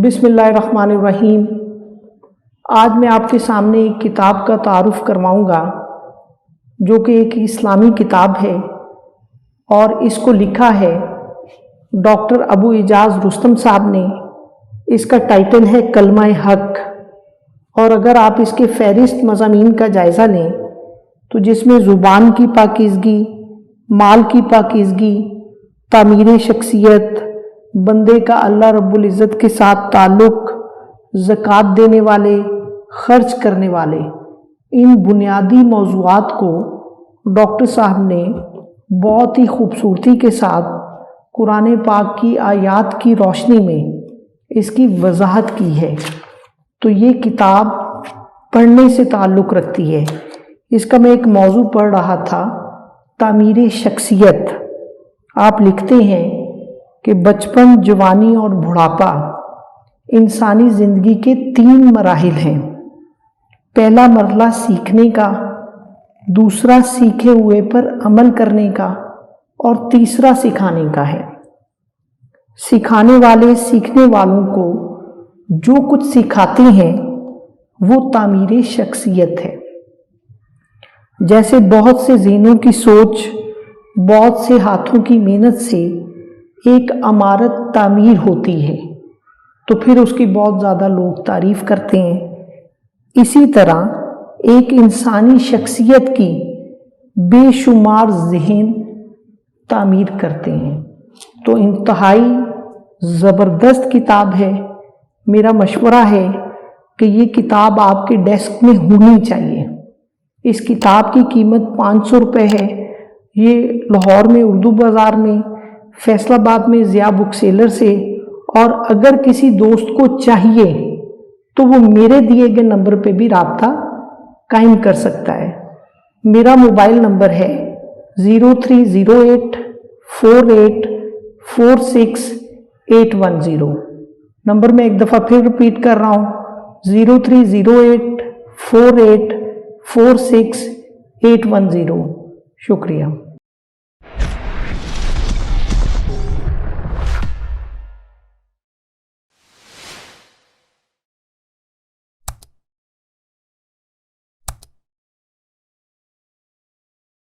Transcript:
बिस्मिल्लाहिर्रहमानिर्रहीम। आज मैं आपके सामने एक किताब का तारुफ करवाऊँगा जो कि एक इस्लामी किताब है और इसको लिखा है डॉक्टर अबू इजाज़ रुस्तम साहब ने। इसका टाइटल है कलमा हक। और अगर आप इसके फ़हरिस्त मज़ामीन का जायज़ा लें तो जिसमें ज़ुबान की पाकीज़गी, माल की पाकीज़गी, तामीर शख्सियत, बंदे का अल्लाह रब्बुल इज़्ज़त के साथ ताल्लुक़, ज़कात देने वाले, ख़र्च करने वाले, इन बुनियादी मौज़ूआत को डॉक्टर साहब ने बहुत ही खूबसूरती के साथ कुरान पाक की आयात की रोशनी में इसकी वजाहत की है। तो ये किताब पढ़ने से ताल्लुक़ रखती है। इसका मैं एक मौजू पढ़ रहा था, तामीर शख्सियत। आप लिखते हैं कि बचपन, जवानी और बुढ़ापा इंसानी ज़िंदगी के 3 मराहिल हैं। पहला मरहला सीखने का, दूसरा सीखे हुए पर अमल करने का और तीसरा सिखाने का है। सिखाने वाले सीखने वालों को जो कुछ सिखाते हैं वो तामीर शख्सियत है। जैसे बहुत से ज़हनों की सोच, बहुत से हाथों की मेहनत से एक इमारत तामीर होती है तो फिर उसकी बहुत ज़्यादा लोग तारीफ़ करते हैं। इसी तरह एक इंसानी शख्सियत की बेशुमार ज़हन तामीर करते हैं। तो इंतहाई ज़बरदस्त किताब है। मेरा मशवरा है कि ये किताब आपके डेस्क में होनी चाहिए। इस किताब की कीमत 500 रुपये है। ये लाहौर में उर्दू बाज़ार में, फैसलाबाद में ज़िया बुक सेलर से, और अगर किसी दोस्त को चाहिए तो वो मेरे दिए गए नंबर पे भी राब्ता कायम कर सकता है। मेरा मोबाइल नंबर है 03084846 नंबर मैं एक दफ़ा फिर रिपीट कर रहा हूँ, 03084846 शुक्रिया।